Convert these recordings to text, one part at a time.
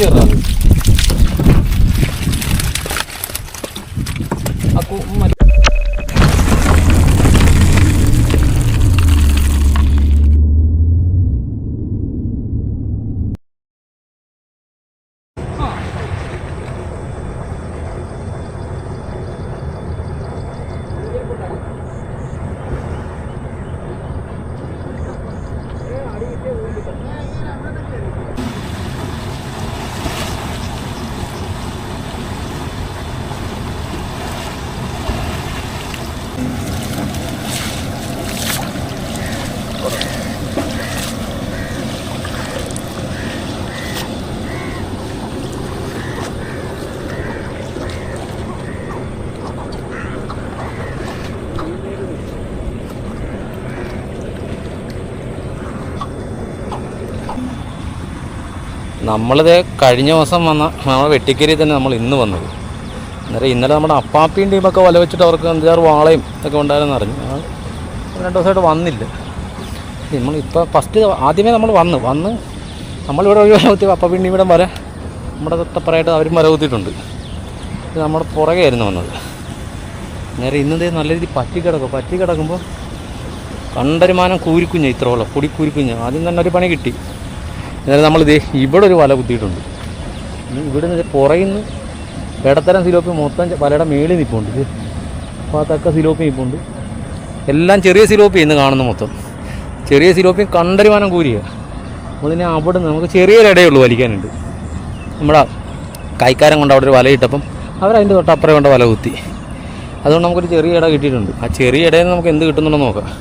കയറാറ് നമ്മളിത് കഴിഞ്ഞ ദിവസം വന്ന നമ്മൾ വെട്ടിക്കരി തന്നെ നമ്മൾ ഇന്ന് വന്നത്. അന്നേരം ഇന്നലെ നമ്മുടെ അപ്പാപ്പിയും ടീമൊക്കെ വല വെച്ചിട്ട് അവർക്ക് 5-6 വാളയും ഒക്കെ ഉണ്ടായിരുന്നെന്ന് അറിഞ്ഞു. 2 ദിവസമായിട്ട് വന്നില്ല. നമ്മളിപ്പോൾ ഫസ്റ്റ് ആദ്യമേ നമ്മൾ വന്ന് നമ്മളിവിടെ ഒരു വല കുത്തി അപ്പാപ്പിയും ടീമിടെ വല നമ്മുടെ തൊട്ടപ്പുറമായിട്ട് അവരും വല കുത്തിയിട്ടുണ്ട്. ഇത് നമ്മുടെ പുറകെയായിരുന്നു വന്നത്. നേരെ ഇന്നതേ നല്ല രീതിയിൽ പറ്റി കിടക്കുമ്പോൾ കണ്ടരുമാനം കൂരിക്കുഞ്ഞ് ഇത്രയുള്ള പൊടി കൂരിക്കുഞ്ഞ് ആദ്യം തന്നെ ഒരു പണി കിട്ടി. എന്നാലും നമ്മളിത് ഇവിടെ ഒരു വല കുത്തിയിട്ടുണ്ട്. ഇവിടെ നിന്ന് പുറയിൽ നിന്ന് ഇടത്തരം സിലോപ്പി മൊത്തം വലയുടെ മേളിൽ നിൽപ്പുണ്ട്. ഇത് ഭാഗത്തൊക്കെ സിലോപ്പി നിൽപ്പുണ്ട്. എല്ലാം ചെറിയ സിലോപ്പി ഇന്ന് കാണുന്ന മൊത്തം ചെറിയ സിലോപ്പിയും കണ്ടരുമാനം കൂരിയ. അതിനെ അവിടെ നിന്ന് നമുക്ക് ചെറിയൊരു ഇടയുള്ളൂ വലിക്കാനുണ്ട്. നമ്മുടെ കൈക്കാരൻ കൊണ്ട് അവിടെ ഒരു വല ഇട്ടപ്പം അവരതിൻ്റെ തൊട്ടപ്പുറം കൊണ്ട് വല കുത്തി. അതുകൊണ്ട് നമുക്കൊരു ചെറിയ ഇട കിട്ടിയിട്ടുണ്ട്. ആ ചെറിയ ഇടയിൽ നിന്ന് നമുക്ക് എന്ത് കിട്ടുന്നുണ്ടോ നോക്കാം.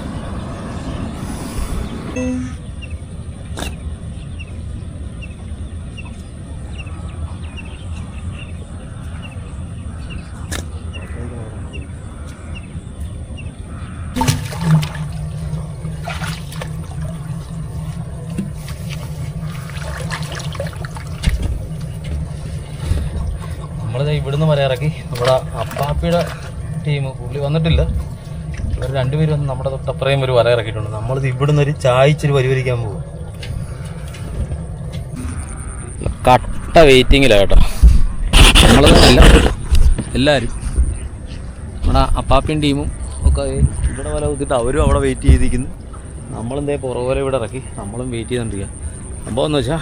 നമ്മളിത് ഇവിടുന്ന് വല ഇറക്കി നമ്മുടെ അപ്പാപ്പിയുടെ ടീം പുള്ളി വന്നിട്ടില്ല. ഇവർ 2 പേര് വന്ന് നമ്മുടെ തൊട്ടപ്പുറയും ഒരു വല ഇറക്കിയിട്ടുണ്ട്. നമ്മളിത് ഇവിടുന്ന് ഒരു ചായച്ചൊരു പരിവരിക്കാൻ പോകും. കട്ട വെയിറ്റിങ്ങിലാണ് കേട്ടോ. എല്ലാവരും നമ്മുടെ അപ്പാപ്പിയും ടീമും ഒക്കെ ഇവിടെ വല കുത്തിയിട്ട് അവരും അവിടെ വെയിറ്റ് ചെയ്തിരിക്കുന്നു. നമ്മളെന്തേ പുറകോല ഇവിടെ ഇറക്കി നമ്മളും വെയിറ്റ് ചെയ്തുകൊണ്ടിരിക്കുക. സംഭവം എന്ന് വെച്ചാൽ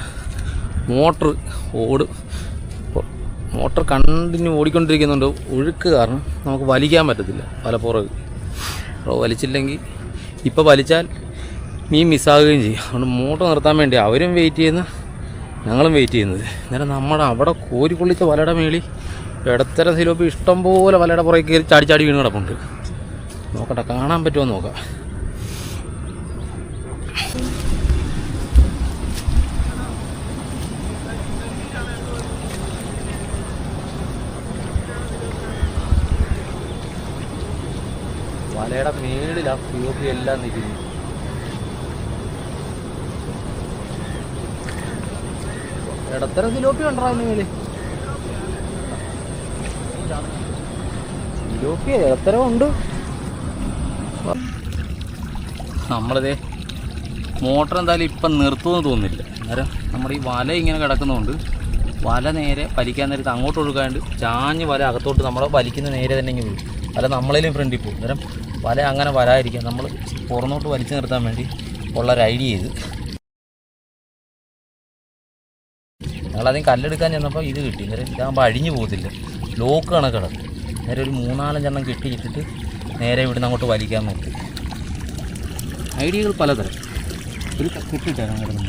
മോട്ടർ കണ്ടിന്യൂ ഓടിക്കൊണ്ടിരിക്കുന്നുണ്ട്. ഒഴുക്ക് കാരണം നമുക്ക് വലിക്കാൻ പറ്റത്തില്ല. പലപ്പുറം വലിച്ചില്ലെങ്കിൽ ഇപ്പോൾ വലിച്ചാൽ മീൻ മിസ്സാകുകയും ചെയ്യും. അതുകൊണ്ട് മോട്ടർ നിർത്താൻ വേണ്ടി അവരും വെയിറ്റ് ചെയ്യുന്ന ഞങ്ങളും വെയിറ്റ് ചെയ്യുന്നത്. അന്നേരം നമ്മുടെ അവിടെ കോരിക്കൊള്ളിച്ച വലയുടെ മേളിൽ ഇടത്തരം സിലോപ്പി ഇഷ്ടംപോലെ വലയുടെ പുറകെ കയറി ചാടി വീണ് കിടപ്പുണ്ട്. നോക്കട്ടെ കാണാൻ പറ്റുമോ നോക്കാം. വലയുടെ മേളിലാ സിലോപ്പി എല്ലാം നിൽക്കുന്നു. ഇടത്തരം സിലോപ്പി ഉണ്ടോ അതിന് മേളിൽ? സിലോപ്പി ഇടത്തരം ഉണ്ട്. നമ്മളിതേ മോട്ടർ എന്തായാലും ഇപ്പം നിർത്തുമെന്ന് തോന്നുന്നില്ല. അന്നേരം നമ്മുടെ ഈ വല ഇങ്ങനെ കിടക്കുന്നതുകൊണ്ട് വല നേരെ വലിക്കാൻ നേരത്ത് അങ്ങോട്ട് ഒഴുകാണ്ട് ചാഞ്ഞ് വല അകത്തോട്ട് നമ്മൾ വലിക്കുന്ന നേരെ തന്നെ ഇങ്ങനെ വീഴും. വല നമ്മളേലും ഫ്രണ്ടിൽ പോകും. അന്നേരം വല അങ്ങനെ വരാതിരിക്കാൻ നമ്മൾ പുറന്നോട്ട് വലിച്ചു നിർത്താൻ വേണ്ടി ഉള്ളൊരു ഐഡിയ ചെയ്ത് ഞങ്ങളധികം കല്ലെടുക്കാൻ ചെന്നപ്പോൾ ഇത് കിട്ടി. അന്നേരം ഇതാകുമ്പോൾ അഴിഞ്ഞു പോകത്തില്ല, ലോക്ക് കണക്കിടം. നേരെ ഒരു 3-4 എണ്ണം കെട്ടിയിട്ടിട്ട് നേരെ ഇവിടുന്ന് അങ്ങോട്ട് വലിക്കാൻ നോക്കി. ഐഡിയകൾ പലതരം. ഒരു കെട്ടിയിട്ടാണ് കിടന്നത്.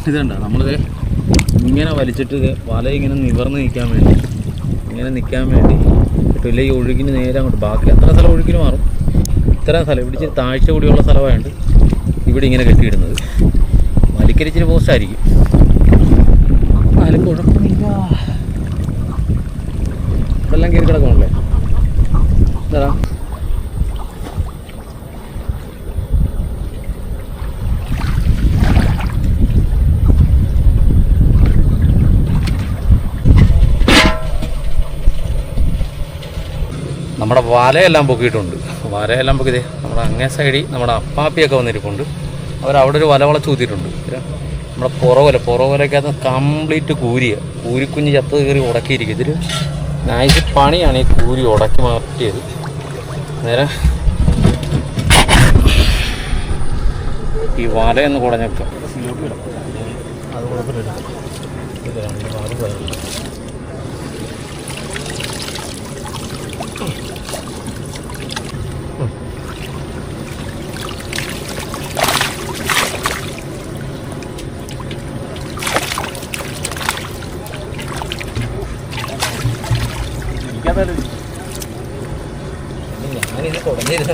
ഇതുണ്ടോ നമ്മളിത് ഇങ്ങനെ വലിച്ചിട്ട് വല ഇങ്ങനെ നിവർന്ന് നിൽക്കാൻ വേണ്ടി കിട്ടില്ല. ഈ ഒഴുകിന് നേരെ അങ്ങോട്ട് ബാക്കി അത്ര സ്ഥലം ഒഴുകിന് മാറും. ഇത്രയും സ്ഥലം ഇവിടെ ഇച്ചിരി താഴ്ച കൂടിയുള്ള സ്ഥലമായതുകൊണ്ട് ഇവിടെ ഇങ്ങനെ കെട്ടിയിടുന്നത്. വലിക്കരിച്ചിരി പോസ്റ്റായിരിക്കും. എന്നാലും കുഴപ്പമില്ല. ഇതെല്ലാം കയറി കിടക്കണല്ലേ. എന്താ നമ്മുടെ വലയെല്ലാം പൊക്കിയിട്ടുണ്ട്. വലയെല്ലാം പൊക്കിയത് നമ്മുടെ അങ്ങേ സൈഡിൽ നമ്മുടെ അപ്പാപ്പിയൊക്കെ വന്നിരിപ്പുണ്ട്. അവരവിടെ ഒരു വല വളച്ച് കൂത്തിയിട്ടുണ്ട്. നമ്മുടെ പുറകുവലക്കകത്ത് കംപ്ലീറ്റ് കൂരിക്കുഞ്ഞ് ചത്ത് കയറി ഉടക്കിയിരിക്കും. ഇതൊരു നൈസ് പണിയാണ് ഈ കൂരി ഉടക്കി മാറ്റിയത്. നേരെ ഈ വലയൊന്ന് കുടഞ്ഞൊക്കെ അത് കുഴപ്പമില്ല. ഞാനിത് തുടങ്ങിയിരുന്ന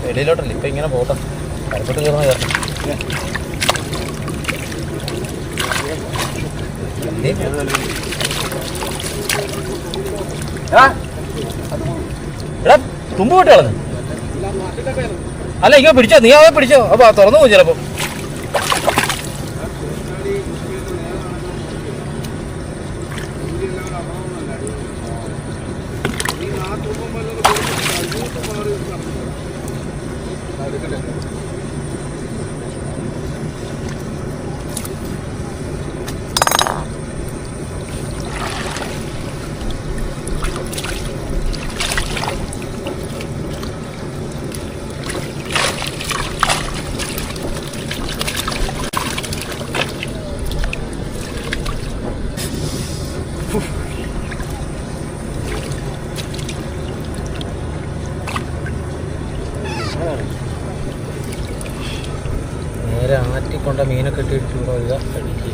വെളിയിലോട്ടല്ല, ഇപ്പം ഇങ്ങനെ പോട്ടെ. കരപ്പെട്ട് കയറുന്ന കയറണം. എടാ തുമ്പ് വിട്ട് കളഞ്ഞു. അല്ല ഇങ്ങനെ പിടിച്ചോ, നീ അവ പിടിച്ചോ. അപ്പോൾ തുറന്നു പോകും ചിലപ്പോൾ. നേരെ ആറ്റിക്കൊണ്ട മീനൊക്കെ ഇട്ടിട്ട് വരിക കഴിക്കുക.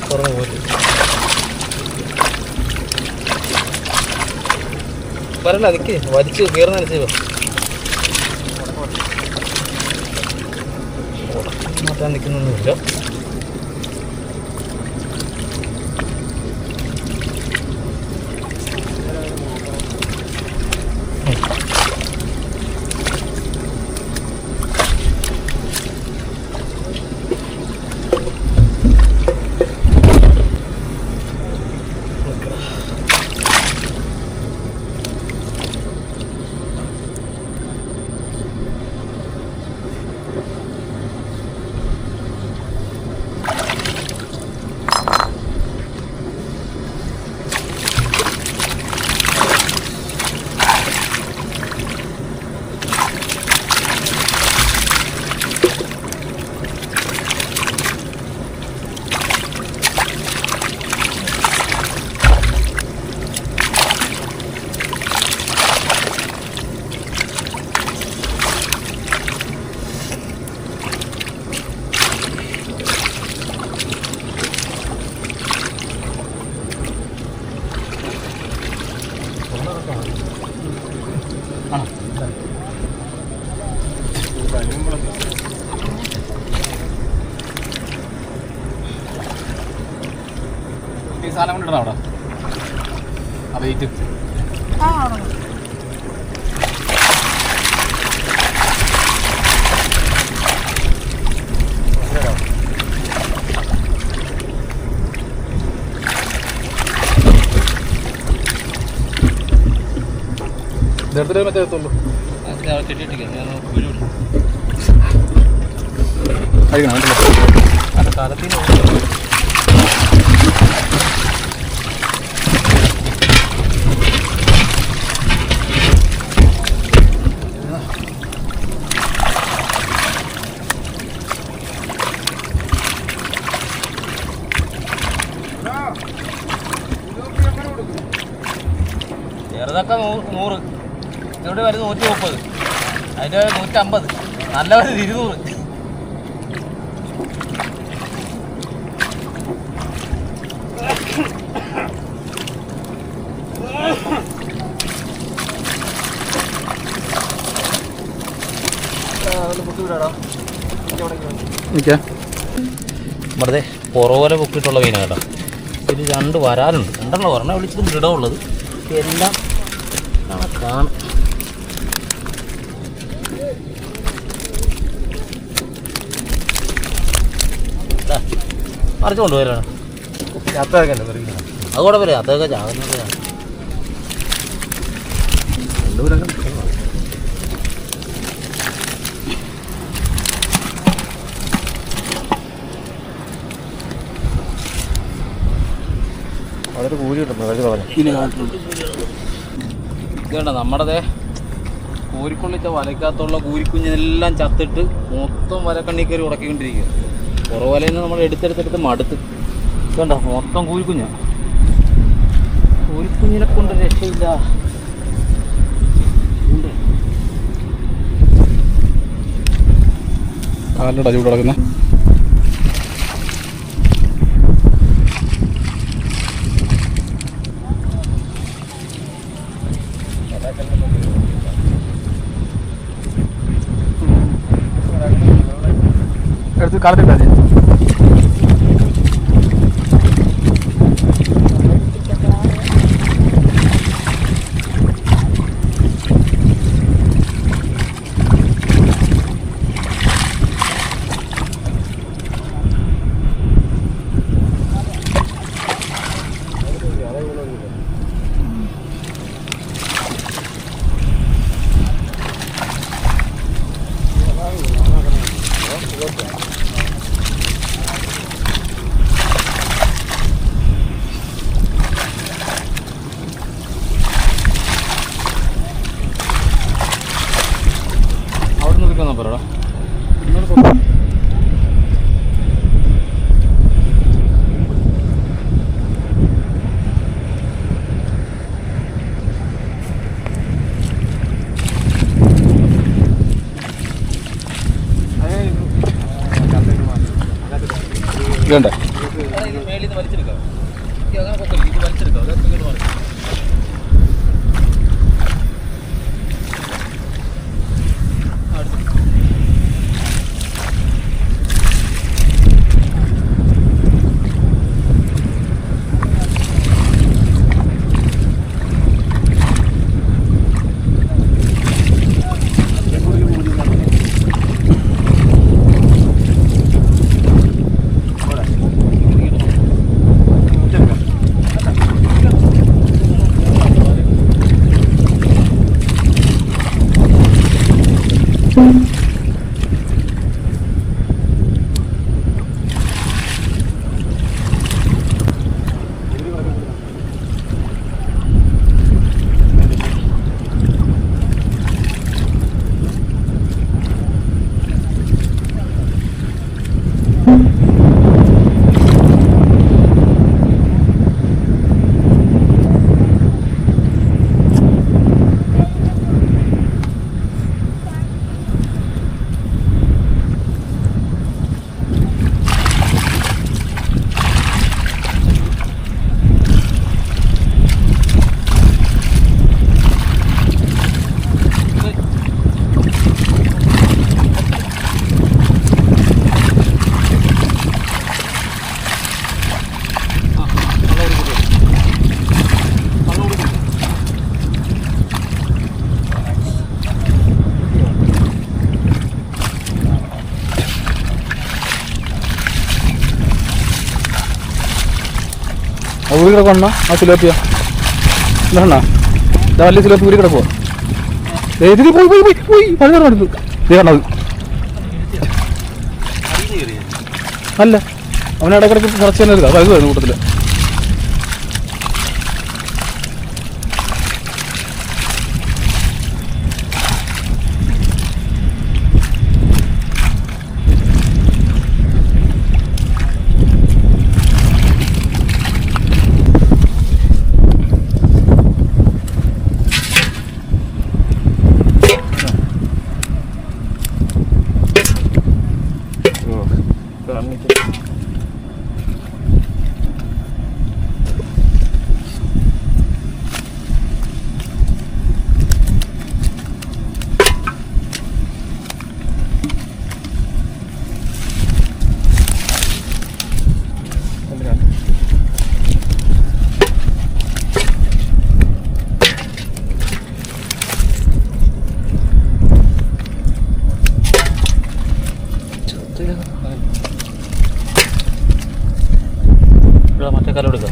തുറന്നു പോയി പറയല്ല, അതിക്ക് വലിച്ച് കയറുന്നനുസരിച്ച് മാറ്റാൻ നിൽക്കുന്നൊന്നുമില്ല. ഈ സാധനം കൊണ്ടിടണം അവിടെ ആ വെയിറ്റ്. ഇതെടുത്തിട്ട് മറ്റേ എത്തുള്ളൂ. കാലത്തിൽ ചെറുതൊക്കെ 100, ഇവിടെ വരുന്നത് 130, അതിൻ്റെ 150, നല്ല വരുന്നത് 200. വെറുതെ പുറവോല പൊക്കിയിട്ടുള്ള മീനാണ് കേട്ടോ. ഇതിൽ 2 വരാലുണ്ട്, 2 ഒരെണ്ണം വിളിച്ചിട്ട് ദൃഢമുള്ളത്, എല്ലാം കണക്കാണ്. മറിച്ച് കൊണ്ടുപോയാലാണ് അതുകൂടെ വരെ അതൊക്കെ ചാകുന്നതാണ്. വളരെ കൂലി കിട്ടുന്നു. ഇതുണ്ട നമ്മുടെ കോരിക്കൊള്ളിച്ച വലക്കകത്തുള്ള കൂരിക്കുഞ്ഞെല്ലാം ചത്തിട്ട് മൊത്തം വലക്കണ്ണി കയറി ഉടക്കിക്കൊണ്ടിരിക്കുക. പുറവലയിൽ നിന്ന് നമ്മൾ എടുത്തെടുത്തെടുത്ത് മടുത്ത്. ഇതുണ്ട മൊത്തം കൂരിക്കുഞ്ഞ. കൂരിക്കുഞ്ഞിനെ കൊണ്ട് രക്ഷയില്ല. കാലിലൂടെ ചൂട് കിടക്കുന്ന എടുത്ത് കാലത്തിട്ടാ പറയടാ. ഇതുണ്ട് മേളിൽ നിന്ന് വലിച്ചെടുക്കാം. ഇത് വലിച്ചെടുക്കാം. ഊരി കിടക്കണ ആ സിലോപ്പിയാ എന്താ വലിയ സിലോപ്പി ഊരി കിടക്കുവോ? ഇതിൽ പോയി പോയി പോയി പോയി പഴയ കണ്ടത് ഇത് കണ്ടത് അല്ല അവനെ ഇടക്കിടക്ക് കുറച്ച് തന്നെ എടുക്കാം. വലുത് വരുന്നു കൂട്ടത്തിൽ. ഇവിടെ മറ്റേ കലം എടുക്കാം.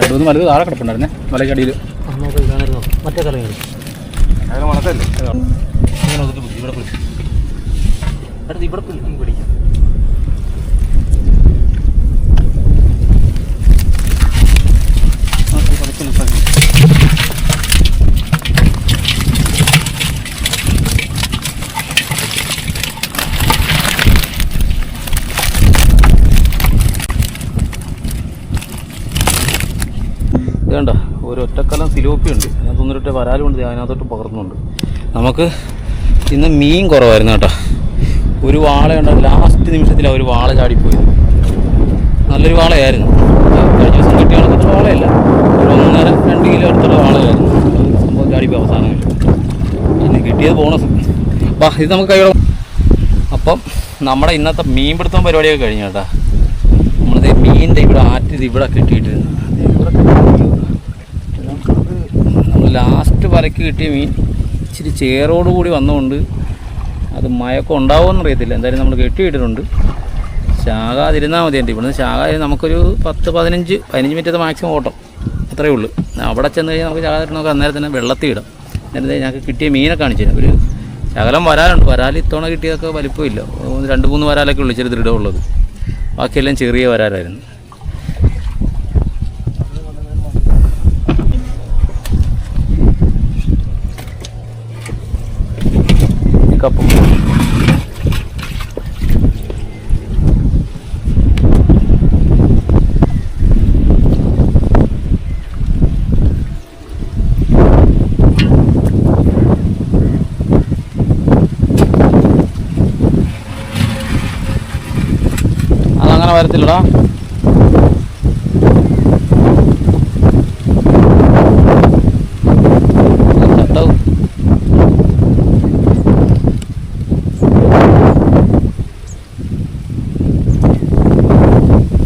രണ്ടു വലുത് താഴെ കിടപ്പുണ്ടായിരുന്നേ മലക്കടിയിൽ. മറ്റേ കലം മണത്തല്ലേ ഇവിടെ അടുത്ത് ഇവിടെ പിടിക്കും. ഇതേണ്ട ഒരു ഒറ്റക്കലം സിലോപ്പിയുണ്ട്, അതിനകത്തൊന്നിട്ട് വരാലുണ്ട്, അതിനകത്തോട്ട് പകർന്നുണ്ട്. നമുക്ക് ഇന്ന് മീൻ കുറവായിരുന്നു കേട്ടോ. ഒരു വാളയുണ്ട്, ലാസ്റ്റ് നിമിഷത്തിൽ ഒരു വാള ചാടിപ്പോയി. നല്ലൊരു വാളയായിരുന്നു. കഴിഞ്ഞ ദിവസം കിട്ടിയ കണക്കത്തെ വാളയല്ല, ഒരു 1.5-2 കിലോ അടുത്തുള്ള വാളയായിരുന്നു. സംഭവം ചാടിപ്പോയി അവസാനമില്ല. പിന്നെ കിട്ടിയത് ബോണസ്. വാ ഇത് നമുക്ക് കൈയോളം. അപ്പം നമ്മുടെ ഇന്നത്തെ മീൻ പിടുത്തം പരിപാടിയൊക്കെ കഴിഞ്ഞു കേട്ടോ. നമ്മളിത് മീനിൻ്റെ ഇവിടെ ആറ്റിത് ഇവിടെ കെട്ടിയിട്ടിരുന്നു. നമ്മൾ ലാസ്റ്റ് വരയ്ക്ക് കിട്ടിയ മീൻ ഇച്ചിരി ചേറോട് കൂടി വന്നുകൊണ്ട് അത് മയമൊക്കെ ഉണ്ടാവുമെന്ന് അറിയത്തില്ല. എന്തായാലും നമ്മൾ കെട്ടിയിട്ടിട്ടുണ്ട്. ശാകാതിരുന്നാൽ മതി. എൻ്റെ ഇവിടുന്ന് ശാകാതിരുന്ന് നമുക്കൊരു 10-15 മിനിറ്റ് മാക്സിമം ഓട്ടം അത്രയേ ഉള്ളൂ. അവിടെ ചെന്ന് കഴിഞ്ഞാൽ നമുക്ക് ശാകാതിരുന്നൊക്കെ അന്നേരം തന്നെ വെള്ളത്തിൽ ഇടാം. നേരത്തെ ഞങ്ങൾക്ക് കിട്ടിയ മീനെ കാണിച്ചു തരാം. ഒരു ശകലം വരാലുണ്ട്. വരാൽ ഇത്തവണ കിട്ടിയതൊക്കെ വലിപ്പമില്ല. 2-3 വരാലൊക്കെ ഉള്ളു ഇച്ചിരി ദൃഢമുള്ളത്. ബാക്കിയെല്ലാം ചെറിയ വരാലായിരുന്നു. കപ്പം അതങ്ങനെ വരത്തില്ലടാ. ചട്ടവും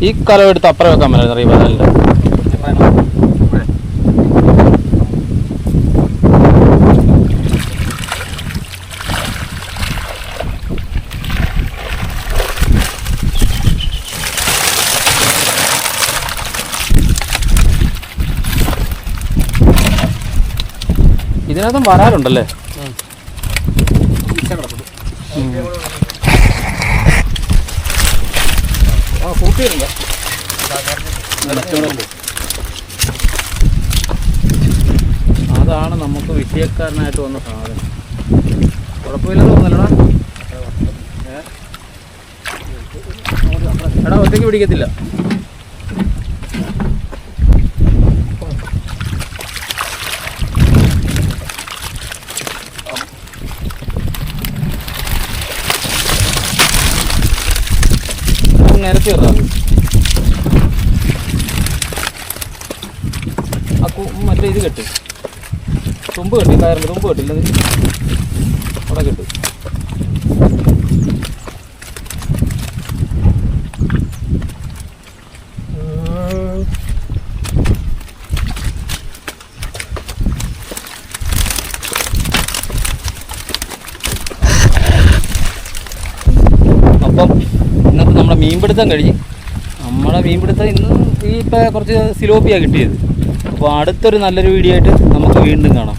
ഈ കലം എടുത്ത് അപ്പുറം വെക്കാൻ പറ്റുന്ന ഈ വരാലിൻ്റെ. ഇതിനകത്തും വരാലുണ്ടല്ലേ? കൂട്ടിയിട്ടുണ്ട്. അതാണ് നമുക്ക് വിഷയക്കാരനായിട്ട് വന്ന സാധനം. കുഴപ്പമില്ലെന്ന് തോന്നല്ലടാ. എടാ ഒറ്റയ്ക്ക് പിടിക്കത്തില്ല. നിരത്തി ഇടാം. ആ മറ്റേ ഇത് കെട്ട്, തുമ്പ് കെട്ടി, കയറിൻ്റെ തുമ്പ് കെട്ടില്ല, അവിടെ കെട്ട്. അപ്പം ഇന്നത്തെ നമ്മുടെ മീൻപിടുത്തം കഴിഞ്ഞ്. നമ്മുടെ മീൻപിടുത്തം ഇന്ന് ഇപ്പോൾ കുറച്ച് സിലോപ്പിയാണ് കിട്ടിയത്. അപ്പോൾ അടുത്തൊരു നല്ലൊരു വീഡിയോ ആയിട്ട് നമുക്ക് വീണ്ടും കാണാം.